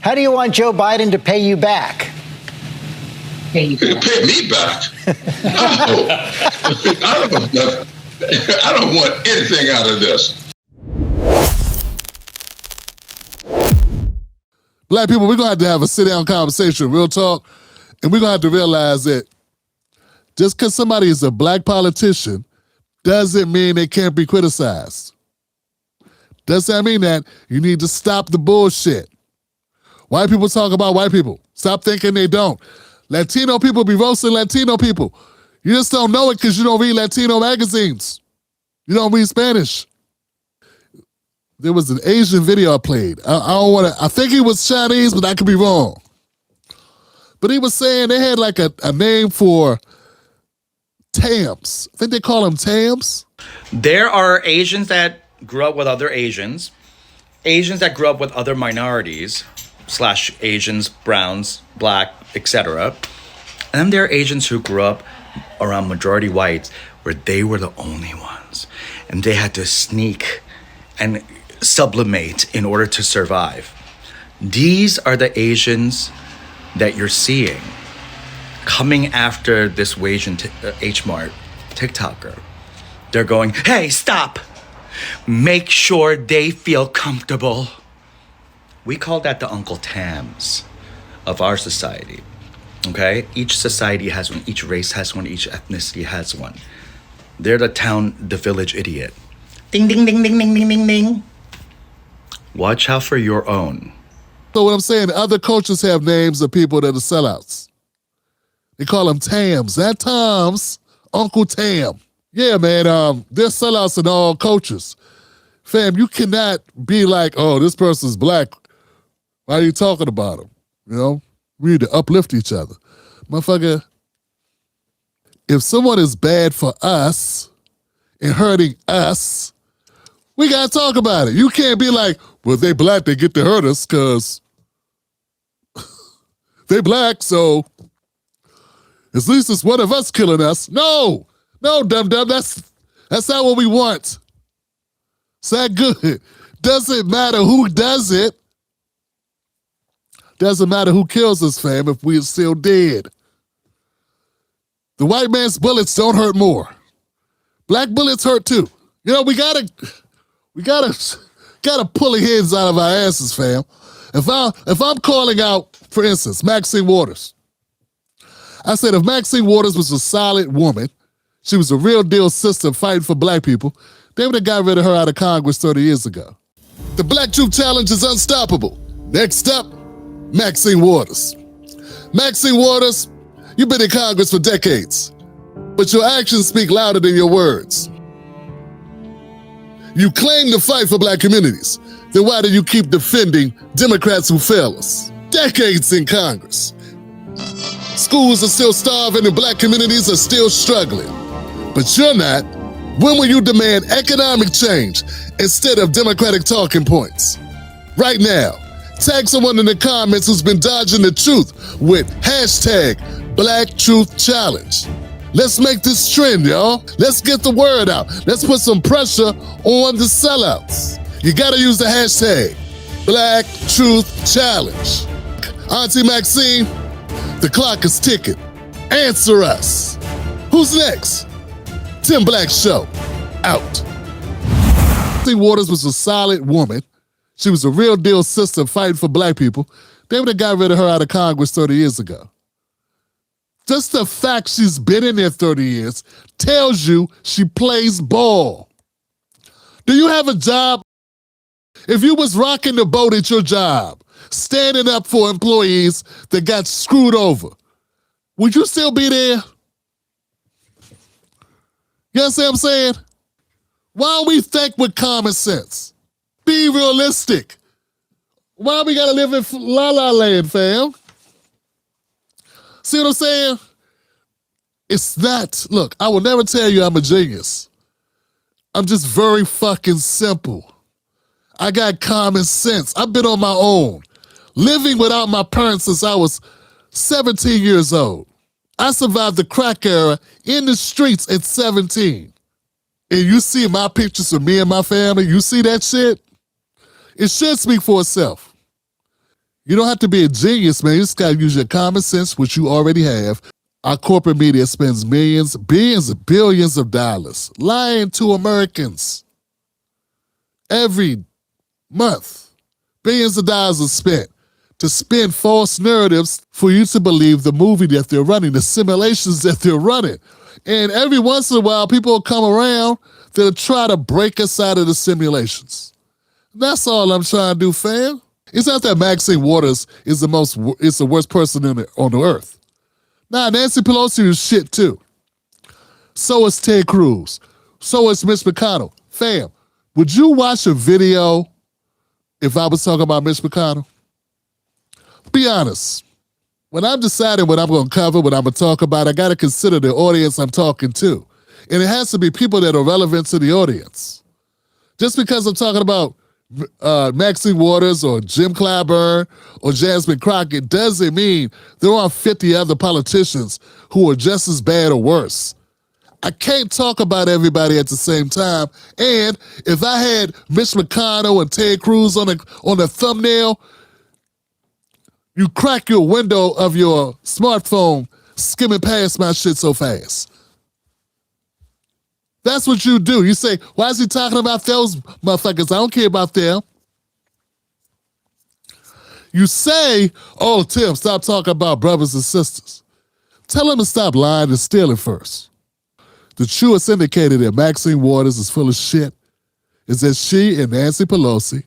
How do you want Joe Biden to pay you back? Pay me back? No. I don't want anything out of this. Black people, we're going to have a sit-down conversation, real talk, and we're going to have to realize that just because somebody is a black politician doesn't mean they can't be criticized. Does that mean that you need to stop the bullshit? White people talk about white people. Stop thinking they don't. Latino people be roasting Latino people. You just don't know it because you don't read Latino magazines. You don't read Spanish. There was an Asian video I played. I think he was Chinese, but I could be wrong. But he was saying they had like a name for TAMs. I think they call them TAMs. There are Asians that grew up with other Asians that grew up with other minorities, / Asians, browns, black, etc. And then there are Asians who grew up around majority whites where they were the only ones. And they had to sneak and sublimate in order to survive. These are the Asians that you're seeing coming after this H-Mart TikToker. They're going, hey, stop. Make sure they feel comfortable. We call that the Uncle Tams of our society, okay? Each society has one, each race has one, each ethnicity has one. They're the village idiot. Ding, ding, ding, ding, ding, ding, ding, ding. Watch out for your own. So what I'm saying, other cultures have names of people that are sellouts. They call them Tams. That Tom's Uncle Tam. Yeah, man, there's sellouts in all cultures. Fam, you cannot be like, oh, this person's black. Why are you talking about him? You know, we need to uplift each other. Motherfucker, if someone is bad for us and hurting us, we gotta talk about it. You can't be like, well, if they black, they get to hurt us because they black, so at least it's one of us killing us. No, dum-dum, that's not what we want. It's not good. Doesn't matter who does it. Doesn't matter who kills us, fam, if we're still dead. The white man's bullets don't hurt more. Black bullets hurt too. You know, we gotta pull the heads out of our asses, fam. If I'm calling out, for instance, Maxine Waters, I said if Maxine Waters was a solid woman, she was a real deal sister fighting for black people, they would have got rid of her out of Congress 30 years ago. The Black Truth Challenge is unstoppable. Next up, Maxine Waters. Maxine Waters, you've been in Congress for decades, but your actions speak louder than your words. You claim to fight for black communities, then why do you keep defending Democrats who fail us? Decades in Congress. Schools are still starving and black communities are still struggling. But you're not. When will you demand economic change instead of Democratic talking points? Right now, tag someone in the comments who's been dodging the truth with #BlackTruthChallenge. Let's make this trend, y'all. Let's get the word out. Let's put some pressure on the sellouts. You gotta use the hashtag #BlackTruthChallenge. Auntie Maxine, the clock is ticking. Answer us. Who's next? Tim Black Show, out. Maxine Waters was a solid woman. She was a real deal sister fighting for black people. They would have got rid of her out of Congress 30 years ago. Just the fact she's been in there 30 years tells you she plays ball. Do you have a job? If you was rocking the boat at your job, standing up for employees that got screwed over, would you still be there? You understand what I'm saying? Why don't we think with common sense? Be realistic. Why we gotta live in La La Land, fam? See what I'm saying? It's not, look, I will never tell you I'm a genius. I'm just very fucking simple. I got common sense. I've been on my own, living without my parents since I was 17 years old. I survived the crack era in the streets at 17. And you see my pictures of me and my family, you see that shit? It should speak for itself. You don't have to be a genius, man. You just got to use your common sense, which you already have. Our corporate media spends millions, billions, billions of dollars lying to Americans every month. Billions of dollars are spent to spin false narratives for you to believe the movie that they're running, the simulations that they're running. And every once in a while, people will come around that'll try to break us out of the simulations. That's all I'm trying to do, fam. It's not that Maxine Waters is the worst person on the earth. Nah, Nancy Pelosi is shit too. So is Ted Cruz. So is Mitch McConnell. Fam, would you watch a video if I was talking about Mitch McConnell? Be honest. When I'm deciding what I'm going to cover, what I'm going to talk about, I got to consider the audience I'm talking to. And it has to be people that are relevant to the audience. Just because I'm talking about Maxine Waters or Jim Clyburn or Jasmine Crockett doesn't mean there aren't 50 other politicians who are just as bad or worse. I can't talk about everybody at the same time. And if I had Mitch McConnell and Ted Cruz on the thumbnail, you crack your window of your smartphone skimming past my shit so fast. That's what you do. You say, why is he talking about those motherfuckers? I don't care about them. You say, oh, Tim, stop talking about brothers and sisters. Tell him to stop lying and stealing first. The truest indicator that Maxine Waters is full of shit is that she and Nancy Pelosi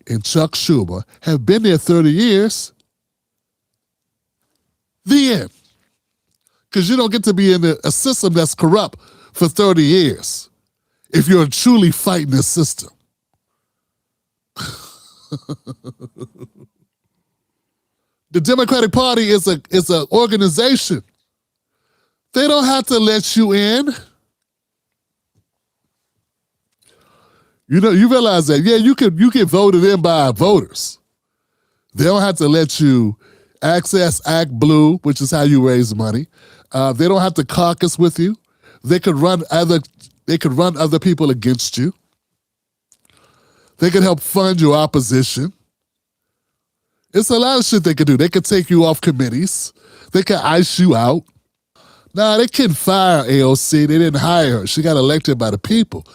and Chuck Schumer have been there 30 years. The end. Because you don't get to be in a system that's corrupt for 30 years if you're truly fighting the system. The Democratic Party is an organization. They don't have to let you in. You know, you realize that, yeah, you get voted in by voters. They don't have to let you access Act Blue, which is how you raise money. They don't have to caucus with you. They could run other people against you. They could help fund your opposition. It's a lot of shit they could do. They could take you off committees. They could ice you out. Nah, they couldn't fire AOC. They didn't hire her. She got elected by the people.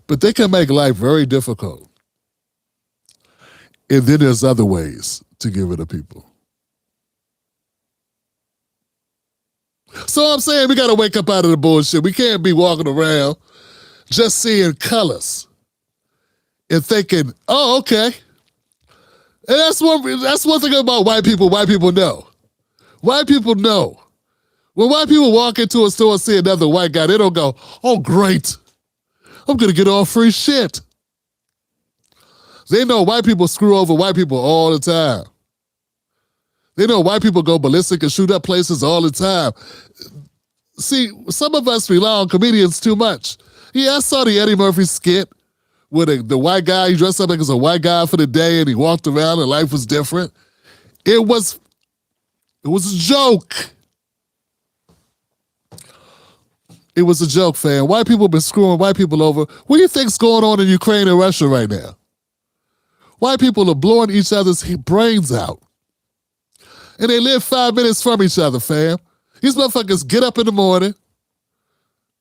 But they can make life very difficult. And then there's other ways to get rid of people. So I'm saying we got to wake up out of the bullshit. We can't be walking around just seeing colors and thinking, oh, okay. And that's one thing about white people. White people know. White people know. When white people walk into a store and see another white guy, they don't go, oh, great. I'm going to get all free shit. They know white people screw over white people all the time. They know white people go ballistic and shoot up places all the time. See, some of us rely on comedians too much. Yeah, I saw the Eddie Murphy skit where the white guy, he dressed up like a white guy for the day and he walked around and life was different. It was a joke. It was a joke, fam. White people been screwing white people over. What do you think's going on in Ukraine and Russia right now? White people are blowing each other's brains out. And they live 5 minutes from each other, fam. These motherfuckers get up in the morning,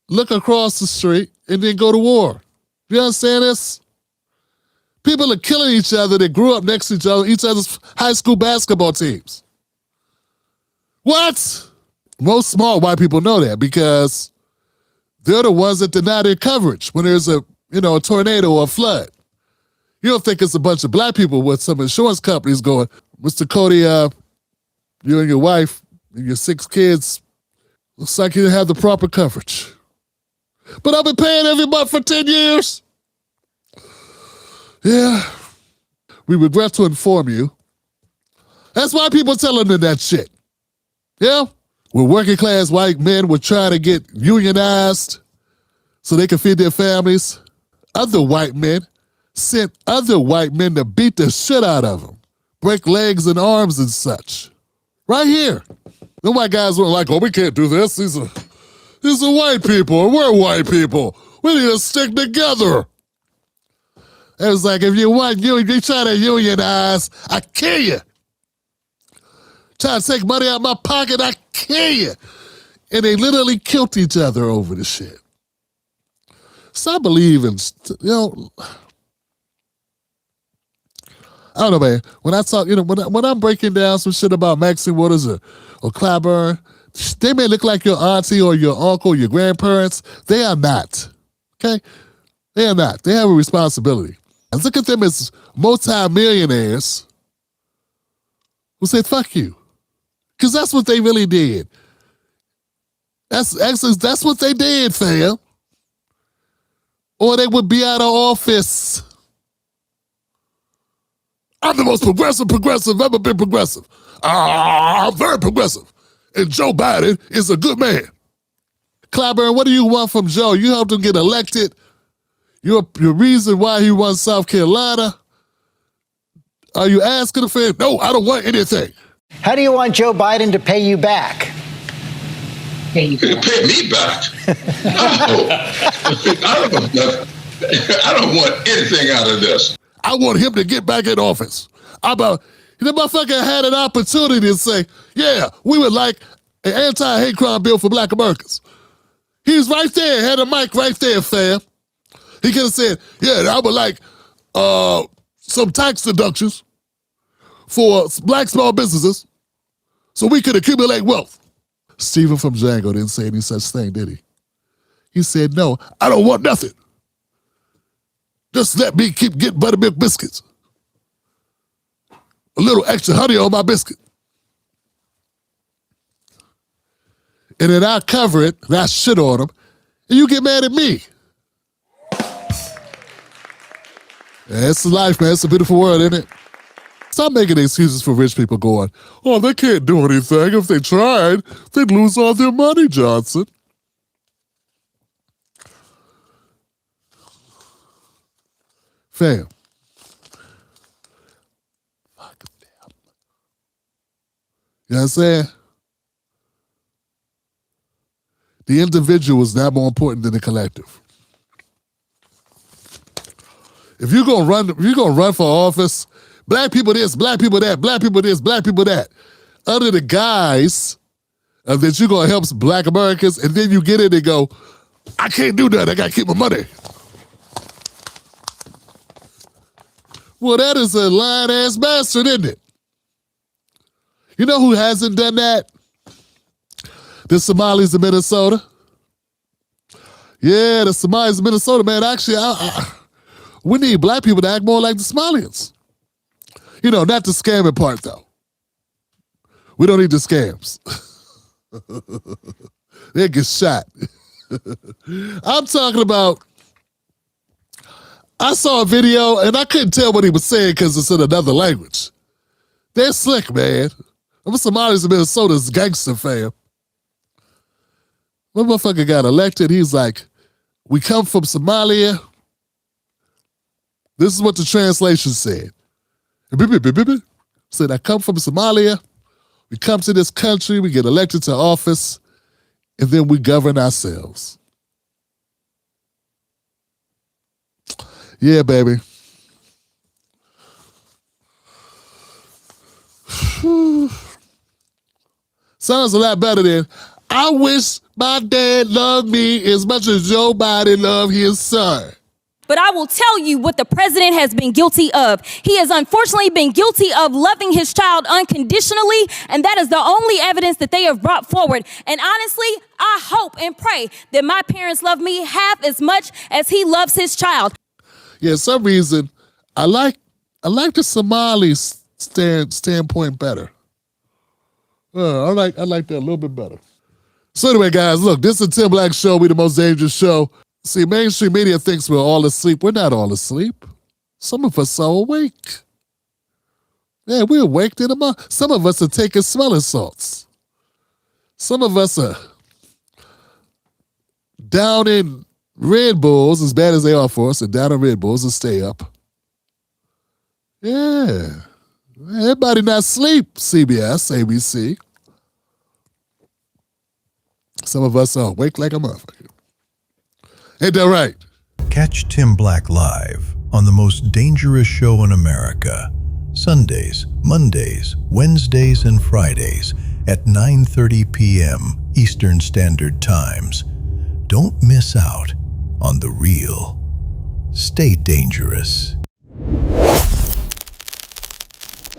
look across the street, and then go to war. You understand this? People are killing each other that grew up next to each other's high school basketball teams. What? Most smart white people know that because they're the ones that deny their coverage when there's a tornado or a flood. You don't think it's a bunch of black people with some insurance companies going, Mr. Cody, you and your wife and your 6 kids, looks like you didn't have the proper coverage. But I've been paying every month for 10 years. Yeah. We regret to inform you. That's why people telling them that shit. Yeah? When working class white men were trying to get unionized so they could feed their families, other white men sent other white men to beat the shit out of them, break legs and arms and such. Right here. The white guys were like, oh, we can't do this. These are white people, and we're white people. We need to stick together. It was like, if you want you try to unionize, I kill you. trying to take money out of my pocket, I kill you. And they literally killed each other over the shit. So I believe in, I don't know, man. When I talk, when I'm breaking down some shit about Maxine Waters or Clyburn, they may look like your auntie or your uncle or your grandparents. They are not. Okay? They are not. They have a responsibility. And look at them as multi-millionaires who say, fuck you. Because that's what they really did. That's what they did, fam. Or they would be out of office. I'm the most progressive ever been progressive. I'm very progressive. And Joe Biden is a good man. Clyburn, what do you want from Joe? You helped him get elected. Your reason why he won South Carolina. Are you asking for it? No, I don't want anything. How do you want Joe Biden to pay you back? Pay me back? No. I don't want anything out of this. I want him to get back in office. The motherfucker had an opportunity to say, yeah, we would like an anti-hate crime bill for black Americans. He was right there, had a mic right there, fam. He could have said, yeah, I would like some tax deductions for black small businesses so we could accumulate wealth. Stephen from Django didn't say any such thing, did he? He said, no, I don't want nothing. Just let me keep getting buttermilk biscuits. A little extra honey on my biscuit. And then I cover it, and I shit on them, and you get mad at me. That's life, man. It's a beautiful world, isn't it? Stop making excuses for rich people going, oh, they can't do anything. If they tried, they'd lose all their money, Johnson. Fam. Fuck them. You know what I'm saying? The individual is not more important than the collective. If you're gonna run for office, black people this, black people that, black people this, black people that, under the guise of that you're gonna help black Americans, and then you get in and go, I can't do that, I gotta keep my money. Well, that is a lying-ass bastard, isn't it? You know who hasn't done that? The Somalis of Minnesota. Yeah, the Somalis of Minnesota, man. Actually, we need black people to act more like the Somalians. You know, not the scamming part, though. We don't need the scams. They get shot. I'm talking about, I saw a video, and I couldn't tell what he was saying because it's in another language. They're slick, man. I'm a Somalis in Minnesota's gangster fam. One motherfucker got elected. He's like, we come from Somalia. This is what the translation said. Said, I come from Somalia. We come to this country. We get elected to office. And then we govern ourselves. Yeah, baby. Sounds a lot better than, I wish my dad loved me as much as Joe Biden loved his son. But I will tell you what the president has been guilty of. He has unfortunately been guilty of loving his child unconditionally, and that is the only evidence that they have brought forward. And honestly, I hope and pray that my parents love me half as much as he loves his child. Yeah, some reason I like the Somali standpoint better. I like that a little bit better. So anyway, guys, look, this is the Tim Black Show. We the most dangerous show. See, mainstream media thinks we're all asleep. We're not all asleep. Some of us are awake. Yeah, we're awake in the month. Some of us are taking smelling salts. Some of us are down in Red Bulls, as bad as they are for us, and down in Red Bulls and stay up. Yeah. Everybody not asleep, CBS, ABC. Some of us are awake like a motherfucker. Ain't that right? Catch Tim Black live on the most dangerous show in America, Sundays, Mondays, Wednesdays, and Fridays at 9:30 p.m. Eastern Standard Times. Don't miss out on the real. Stay dangerous.